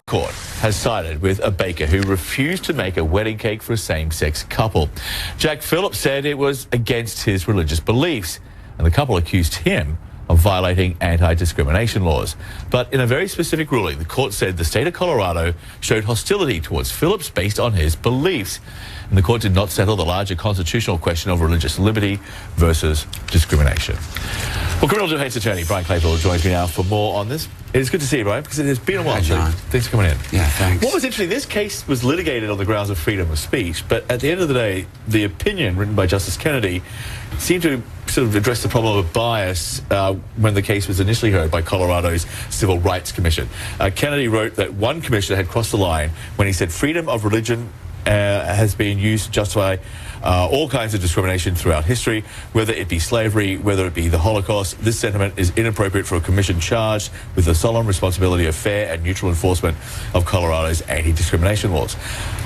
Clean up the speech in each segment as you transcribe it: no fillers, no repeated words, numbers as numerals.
Court has sided with a baker who refused to make a wedding cake for a same-sex couple. Jack Phillips said it was against his religious beliefs, and the couple accused him of violating anti-discrimination laws. But in a very specific ruling, the court said the state of Colorado showed hostility towards Phillips based on his beliefs. And the court did not settle the larger constitutional question of religious liberty versus discrimination. Well, criminal defense attorney Brian Claypool joins me now for more on this. It's good to see you, Brian, because it has been a while. Hi, John. Thanks for coming in. Yeah, thanks. What was interesting, this case was litigated on the grounds of freedom of speech, but at the end of the day, the opinion written by Justice Kennedy seemed to sort of address the problem of bias when the case was initially heard by Colorado's Civil Rights Commission. Kennedy wrote that one commissioner had crossed the line when he said freedom of religion has been used to justify all kinds of discrimination throughout history, whether it be slavery, whether it be the Holocaust. This sentiment is inappropriate for a commission charged with the solemn responsibility of fair and neutral enforcement of Colorado's anti-discrimination laws.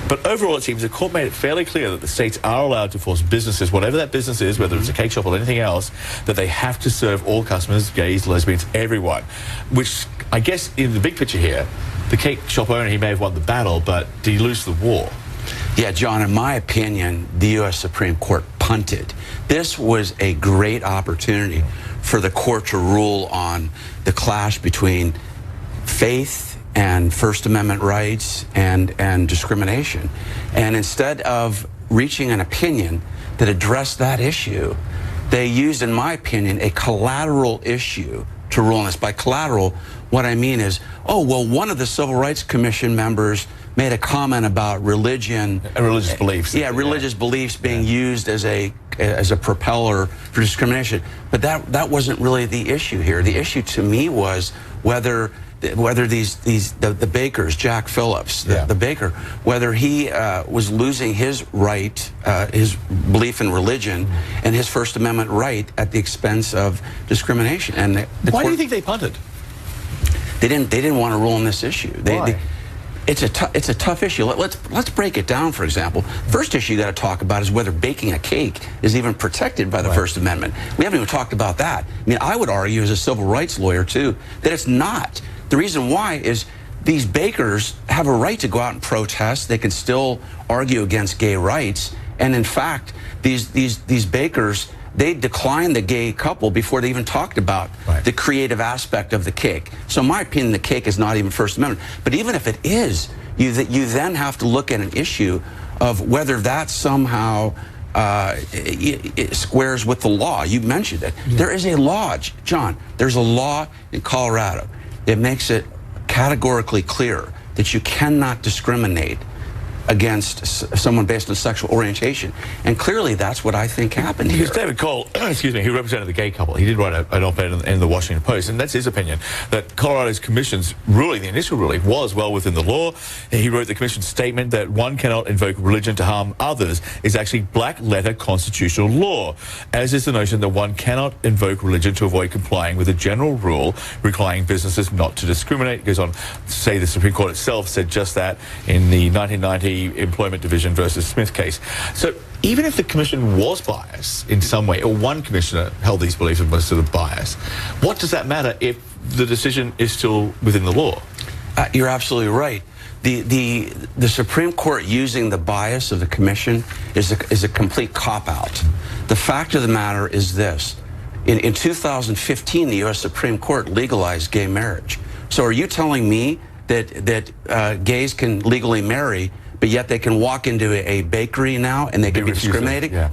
But overall, it seems the court made it fairly clear that the states are allowed to force businesses, whatever that business is, whether it's a cake shop or anything else, that they have to serve all customers, gays, lesbians, everyone. Which, I guess, in the big picture here, the cake shop owner, he may have won the battle, but did he lose the war? Yeah, John, in my opinion, the U.S. Supreme Court punted. This was a great opportunity for the court to rule on the clash between faith and First Amendment rights and discrimination. And instead of reaching an opinion that addressed that issue, they used, in my opinion, a collateral issue to rule on this. By collateral, what I mean is, oh, well, one of the Civil Rights Commission members made a comment about religion and religious beliefs. Yeah, religious beliefs being used as a propeller for discrimination. But that wasn't really the issue here. The issue to me was whether the bakers, Jack Phillips, the baker, whether he was losing his right, his belief in religion, and his First Amendment right at the expense of discrimination. And why do you think they punted? They didn't want to rule on this issue. Why? It's a tough issue. Let's break it down. For example, first issue you got to talk about is whether baking a cake is even protected by the First Amendment. We haven't even talked about that. I mean, I would argue as a civil rights lawyer too that it's not. The reason why is these bakers have a right to go out and protest. They can still argue against gay rights, and in fact, these bakers, they declined the gay couple before they even talked about the creative aspect of the cake. So in my opinion, the cake is not even First Amendment. But even if it is, you then have to look at an issue of whether that somehow it squares with the law. You mentioned it. Yeah. There is a law, John, there's a law in Colorado that makes it categorically clear that you cannot discriminate against someone based on sexual orientation. And clearly that's what I think happened here. Because David Cole, excuse me, who represented the gay couple, he did write an op-ed in the Washington Post, and that's his opinion, that Colorado's commission's ruling, the initial ruling, was well within the law. He wrote the commission's statement that one cannot invoke religion to harm others is actually black-letter constitutional law, as is the notion that one cannot invoke religion to avoid complying with a general rule requiring businesses not to discriminate. It goes on to say the Supreme Court itself said just that in the 1990 Employment Division versus Smith case. So even if the commission was biased in some way, or one commissioner held these beliefs and was sort of biased, what does that matter if the decision is still within the law? You're absolutely right. The Supreme Court using the bias of the commission is a complete cop-out. The fact of the matter is this. In 2015, the U.S. Supreme Court legalized gay marriage. So are you telling me that gays can legally marry, but yet they can walk into a bakery now and they can be discriminated? Yeah.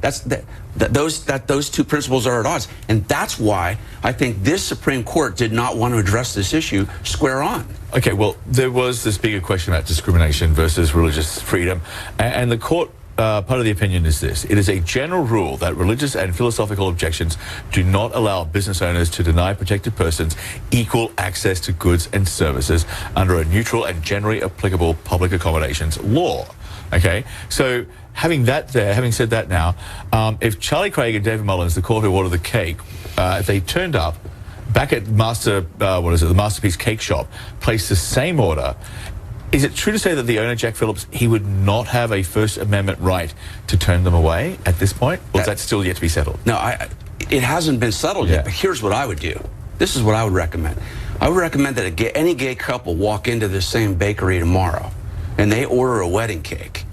Those two principles are at odds, and that's why I think this Supreme Court did not want to address this issue square on. Okay, well, there was this bigger question about discrimination versus religious freedom, and the court, part of the opinion is this: it is a general rule that religious and philosophical objections do not allow business owners to deny protected persons equal access to goods and services under a neutral and generally applicable public accommodations law. Okay, so having said that now, if Charlie Craig and David Mullins, the court who ordered the cake, if they turned up back at the Masterpiece Cake Shop, placed the same order, is it true to say that the owner, Jack Phillips, he would not have a First Amendment right to turn them away at this point? Or is that still yet to be settled? No, it hasn't been settled yet, but here's what I would do. This is what I would recommend. I would recommend that any gay couple walk into the same bakery tomorrow and they order a wedding cake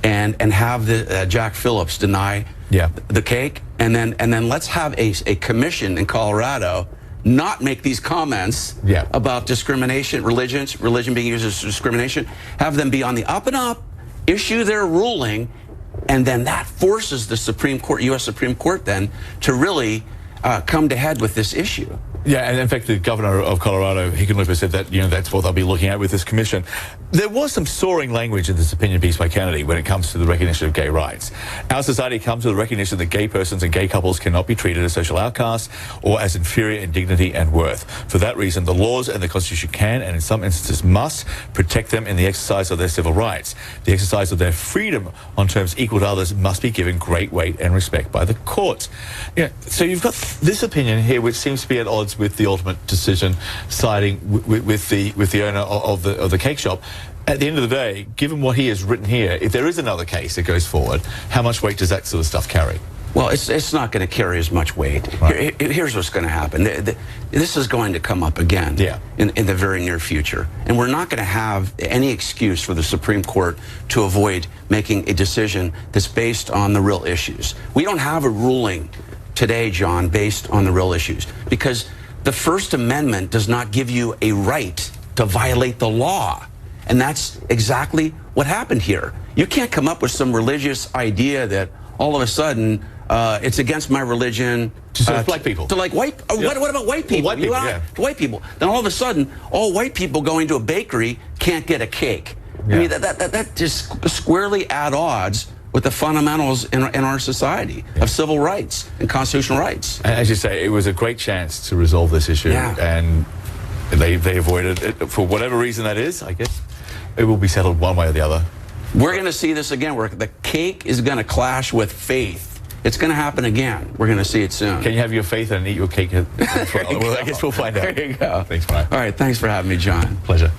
and have the Jack Phillips deny the cake, and then let's have a commission in Colorado not make these comments about discrimination, religion being used as discrimination, have them be on the up and up, issue their ruling, and then that forces the Supreme Court, U.S. Supreme Court, then to really come to head with this issue. Yeah, and in fact, the governor of Colorado, Hickenlooper, said that that's what they'll be looking at with this commission. There was some soaring language in this opinion piece by Kennedy when it comes to the recognition of gay rights. Our society comes to the recognition that gay persons and gay couples cannot be treated as social outcasts or as inferior in dignity and worth. For that reason, the laws and the Constitution can, and in some instances must, protect them in the exercise of their civil rights. The exercise of their freedom on terms equal to others must be given great weight and respect by the courts. So you've got this opinion here, which seems to be at odds with the ultimate decision, siding with the owner of the cake shop. At the end of the day, given what he has written here, if there is another case that goes forward, how much weight does that sort of stuff carry? Well, it's not going to carry as much weight. Right. Here's what's going to happen. This is going to come up again in the very near future. And we're not going to have any excuse for the Supreme Court to avoid making a decision that's based on the real issues. We don't have a ruling today, John, based on the real issues, because the First Amendment does not give you a right to violate the law. And that's exactly what happened here. You can't come up with some religious idea that all of a sudden it's against my religion to black people, to like white. What about white people? Well, white people. Then all of a sudden, all white people going to a bakery can't get a cake. I mean, that just squarely at odds with the fundamentals in our society of civil rights and constitutional rights. And as you say, it was a great chance to resolve this issue, and they avoided it for whatever reason that is. I guess it will be settled one way or the other. We're going to see this again, where the cake is going to clash with faith. It's going to happen again. We're going to see it soon. Can you have your faith and eat your cake as well? Well, I guess we'll find out. There you go. Thanks, Brian. All right, thanks for having me, John. Pleasure.